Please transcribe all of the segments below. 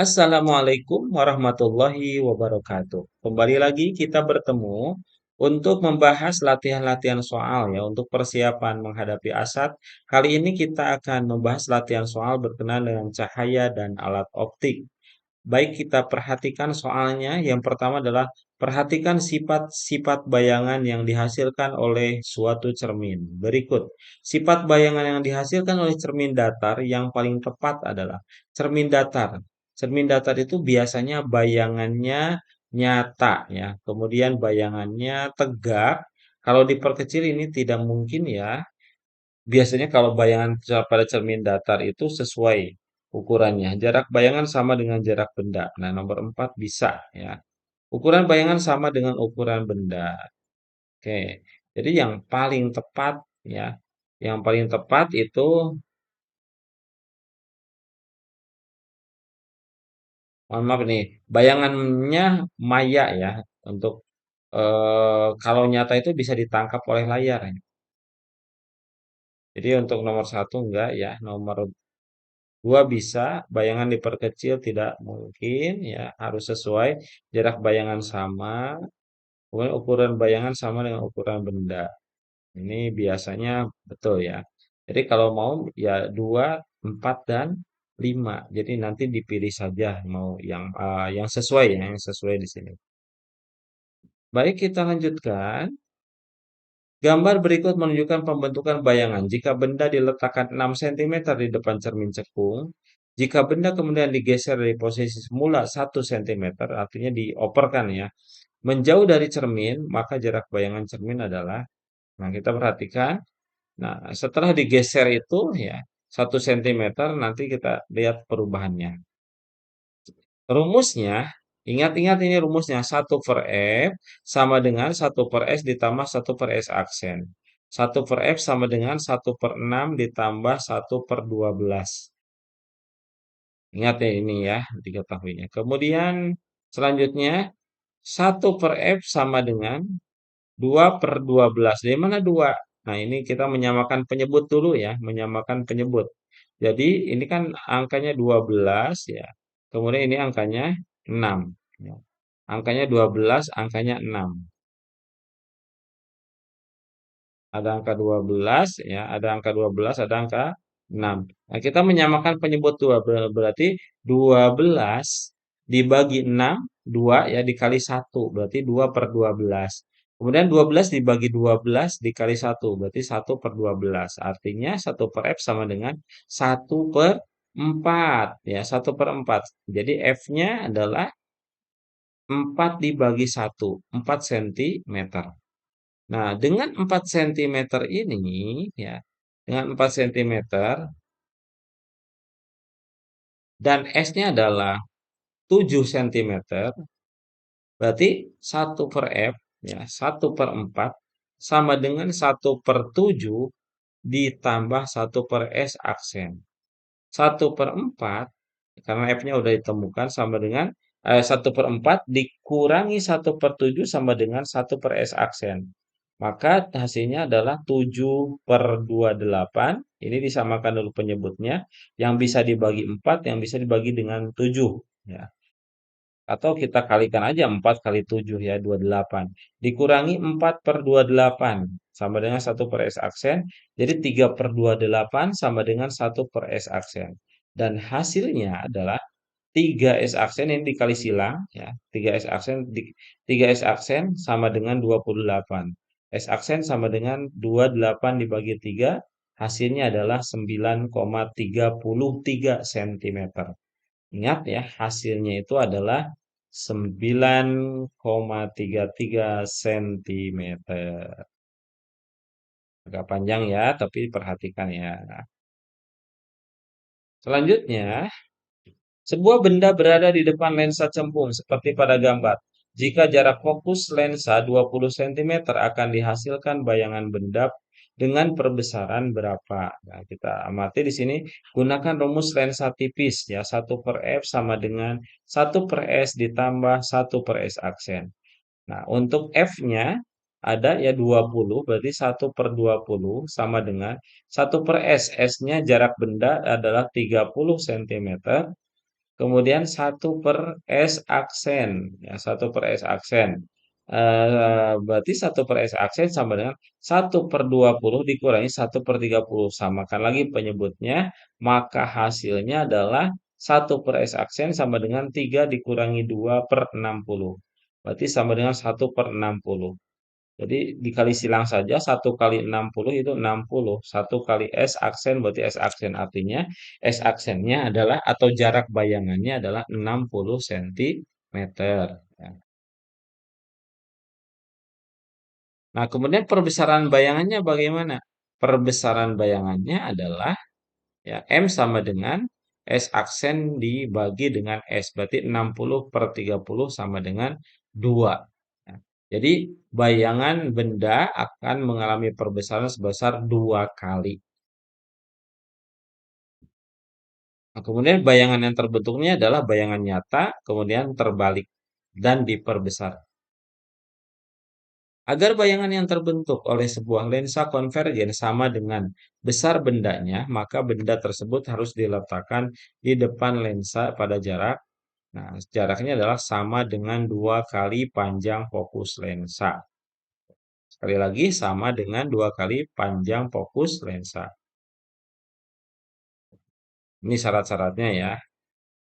Assalamualaikum warahmatullahi wabarakatuh. Kembali lagi kita bertemu untuk membahas latihan-latihan soal ya untuk persiapan menghadapi asat. Kali ini kita akan membahas latihan soal berkenaan dengan cahaya dan alat optik. Baik, kita perhatikan soalnya. Yang pertama adalah perhatikan sifat-sifat bayangan yang dihasilkan oleh suatu cermin. Berikut, sifat bayangan yang dihasilkan oleh cermin datar yang paling tepat adalah cermin datar. Cermin datar itu biasanya bayangannya nyata ya, kemudian bayangannya tegak. Kalau diperkecil ini tidak mungkin ya. Biasanya kalau bayangan pada cermin datar itu sesuai ukurannya. Jarak bayangan sama dengan jarak benda. Nah, nomor 4 bisa ya. Ukuran bayangan sama dengan ukuran benda. Oke. Jadi yang paling tepat ya, yang paling tepat itu mohon maaf nih, bayangannya maya ya untuk kalau nyata itu bisa ditangkap oleh layar. Jadi untuk nomor satu enggak ya, nomor dua bisa, bayangan diperkecil tidak mungkin ya, harus sesuai jarak bayangan sama, kemudian ukuran bayangan sama dengan ukuran benda. Ini biasanya betul ya. Jadi kalau mau ya 2, 4 dan 5. Jadi nanti dipilih saja mau yang sesuai ya, yang sesuai di sini. Baik, kita lanjutkan. Gambar berikut menunjukkan pembentukan bayangan jika benda diletakkan 6 cm di depan cermin cekung. Jika benda kemudian digeser dari posisi semula 1 cm, artinya dioperkan ya, menjauh dari cermin, maka jarak bayangan cermin adalah, nah kita perhatikan, nah setelah digeser itu ya 1 cm, nanti kita lihat perubahannya. Rumusnya, ingat-ingat ini rumusnya, 1/F sama dengan 1/S ditambah 1/S aksen. 1/F sama dengan 1/6 ditambah 1/12. Ingat ya ini ya, diketahuinya. Kemudian selanjutnya 1/F sama dengan 2/12. Dari mana 2? Nah, ini kita menyamakan penyebut dulu ya, menyamakan penyebut. Jadi ini kan angkanya 12 ya. Kemudian ini angkanya 6 ya. Angkanya 12, angkanya 6. Ada angka 12 ya, ada angka 12, ada angka 6. Nah, kita menyamakan penyebut dua, berarti 12 dibagi 6, 2 ya dikali 1, berarti 2/12. Kemudian 12 dibagi 12 dikali 1, berarti 1/12. Artinya 1/F sama dengan 1/4 ya, 1/4. Jadi F-nya adalah 4 dibagi 1, 4 cm. Nah, dengan 4 cm ini ya, dengan 4 cm dan S-nya adalah 7 cm, berarti 1/F ya, 1/4 sama dengan 1/7 ditambah 1/S aksen. 1/4 karena F-nya udah ditemukan sama dengan 1/4 dikurangi 1/7 sama dengan 1/S aksen. Maka hasilnya adalah 7/28. Ini disamakan dulu penyebutnya. Yang bisa dibagi 4, yang bisa dibagi dengan 7. Ya. Atau kita kalikan aja 4 kali 7 ya, 28. Dikurangi 4/28 sama dengan 1/S aksen. Jadi 3/28 sama dengan 1/S aksen. Dan hasilnya adalah 3S aksen ini dikali silang ya. 3S aksen sama dengan 28. S aksen sama dengan 28 dibagi 3, hasilnya adalah 9,33 cm. Ingat ya, hasilnya itu adalah 9,33 cm. Agak panjang ya, tapi perhatikan ya. Selanjutnya, sebuah benda berada di depan lensa cembung seperti pada gambar. Jika jarak fokus lensa 20 cm akan dihasilkan bayangan benda dengan perbesaran berapa? Nah, kita amati di sini gunakan rumus lensa tipis ya, 1/F sama dengan 1/S ditambah 1/S aksen. Nah, untuk F-nya ada ya 20, berarti 1/20 sama dengan 1/S. S-nya jarak benda adalah 30 cm. kemudian 1/S aksen, ya 1/S aksen. Berarti 1/S aksen sama dengan 1/20 dikurangi 1/30. Samakan lagi penyebutnya, maka hasilnya adalah 1/S aksen sama dengan 3 dikurangi 2/60. Berarti sama dengan 1/60. Jadi dikali silang saja 1 kali 60 itu 60. 1 kali S aksen berarti S aksen artinya S aksennya adalah atau jarak bayangannya adalah 60 sentimeter. Ya. Nah, kemudian perbesaran bayangannya bagaimana? Perbesaran bayangannya adalah ya M sama dengan S aksen dibagi dengan S. Berarti 60/30 sama dengan 2. Ya. Jadi bayangan benda akan mengalami perbesaran sebesar 2 kali. Nah, kemudian bayangan yang terbentuknya adalah bayangan nyata, kemudian terbalik dan diperbesar. Agar bayangan yang terbentuk oleh sebuah lensa konvergen sama dengan besar bendanya, maka benda tersebut harus diletakkan di depan lensa pada jarak. Nah, jaraknya adalah sama dengan 2 kali panjang fokus lensa. Sekali lagi, sama dengan 2 kali panjang fokus lensa. Ini syarat-syaratnya ya.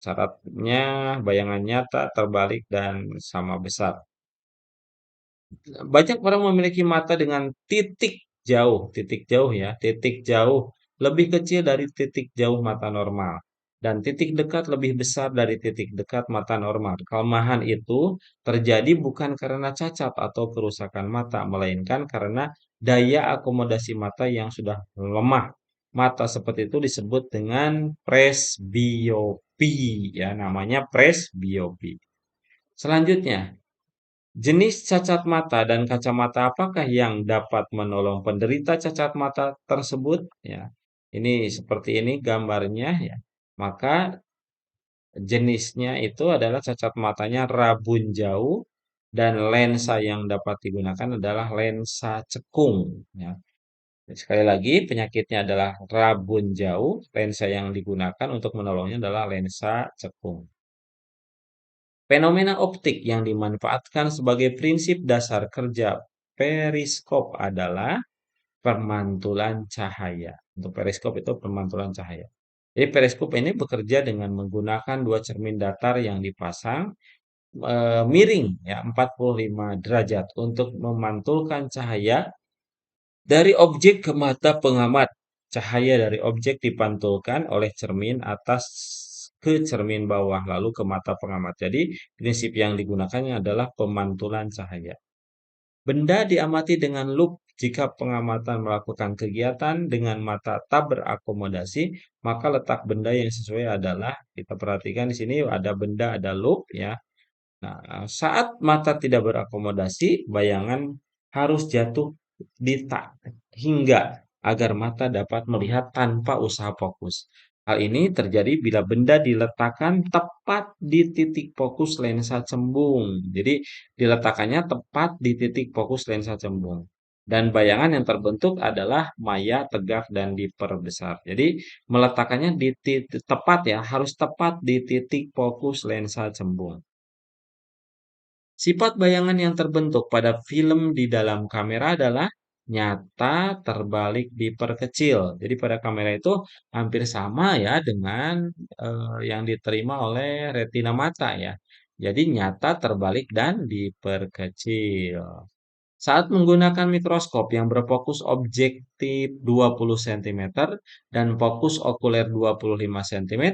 Syaratnya bayangan nyata, terbalik, dan sama besar. Banyak orang memiliki mata dengan titik jauh ya, titik jauh lebih kecil dari titik jauh mata normal. Dan titik dekat lebih besar dari titik dekat mata normal. Kelemahan itu terjadi bukan karena cacat atau kerusakan mata, melainkan karena daya akomodasi mata yang sudah lemah. Mata seperti itu disebut dengan presbiopi, ya namanya presbiopi. Selanjutnya, jenis cacat mata dan kacamata apakah yang dapat menolong penderita cacat mata tersebut? Ya, ini seperti ini gambarnya ya. Maka jenisnya itu adalah cacat matanya rabun jauh dan lensa yang dapat digunakan adalah lensa cekung. Ya. Sekali lagi, penyakitnya adalah rabun jauh, lensa yang digunakan untuk menolongnya adalah lensa cekung. Fenomena optik yang dimanfaatkan sebagai prinsip dasar kerja periskop adalah pemantulan cahaya. Untuk periskop itu pemantulan cahaya. Jadi periskop ini bekerja dengan menggunakan dua cermin datar yang dipasang miring ya 45 derajat untuk memantulkan cahaya dari objek ke mata pengamat. Cahaya dari objek dipantulkan oleh cermin atas ke cermin bawah, lalu ke mata pengamat. Jadi, prinsip yang digunakannya adalah pemantulan cahaya. Benda diamati dengan lup jika pengamatan melakukan kegiatan dengan mata tak berakomodasi, maka letak benda yang sesuai adalah, kita perhatikan di sini ada benda, ada lup ya. Nah, saat mata tidak berakomodasi, bayangan harus jatuh di tak hingga agar mata dapat melihat tanpa usaha fokus. Hal ini terjadi bila benda diletakkan tepat di titik fokus lensa cembung. Jadi, diletakkannya tepat di titik fokus lensa cembung. Dan bayangan yang terbentuk adalah maya, tegak, dan diperbesar. Jadi, meletakkannya di titik tepat ya, harus tepat di titik fokus lensa cembung. Sifat bayangan yang terbentuk pada film di dalam kamera adalah nyata, terbalik, diperkecil. Jadi pada kamera itu hampir sama ya dengan yang diterima oleh retina mata ya. Jadi nyata, terbalik, dan diperkecil. Saat menggunakan mikroskop yang berfokus objektif 20 cm dan fokus okuler 25 cm,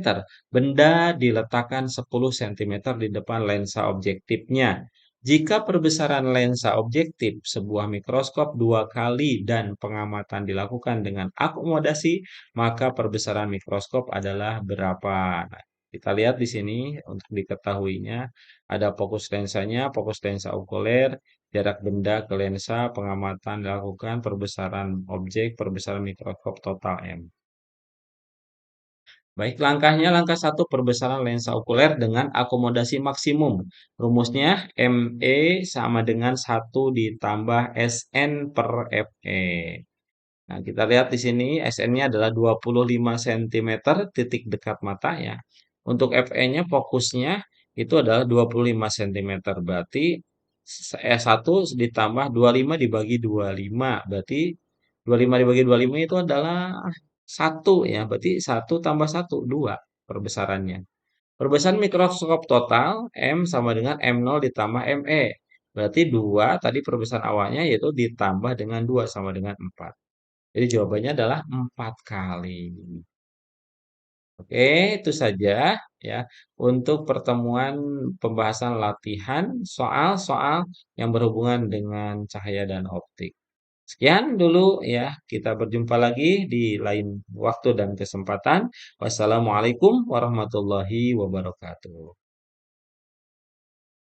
benda diletakkan 10 cm di depan lensa objektifnya. Jika perbesaran lensa objektif sebuah mikroskop 2 kali dan pengamatan dilakukan dengan akomodasi, maka perbesaran mikroskop adalah berapa? Nah, kita lihat di sini untuk diketahuinya ada fokus lensanya, fokus lensa okuler, jarak benda ke lensa, pengamatan dilakukan, perbesaran objek, perbesaran mikroskop total M. Baik, langkahnya langkah satu perbesaran lensa okuler dengan akomodasi maksimum. Rumusnya ME sama dengan 1 ditambah SN per FE. Nah, kita lihat di sini SN-nya adalah 25 cm titik dekat mata ya. Untuk Fe-nya fokusnya itu adalah 25 cm. Berarti 1 ditambah 25 dibagi 25. Berarti 25 dibagi 25 itu adalah 1 ya. Berarti 1 tambah 1, 2 perbesarannya. Perbesaran mikroskop total M sama dengan M0 ditambah ME. Berarti 2 tadi perbesaran awalnya yaitu ditambah dengan 2 sama dengan 4. Jadi jawabannya adalah 4 kali. Oke, itu saja ya untuk pertemuan pembahasan latihan soal-soal yang berhubungan dengan cahaya dan optik. Sekian dulu ya, kita berjumpa lagi di lain waktu dan kesempatan. Wassalamualaikum warahmatullahi wabarakatuh.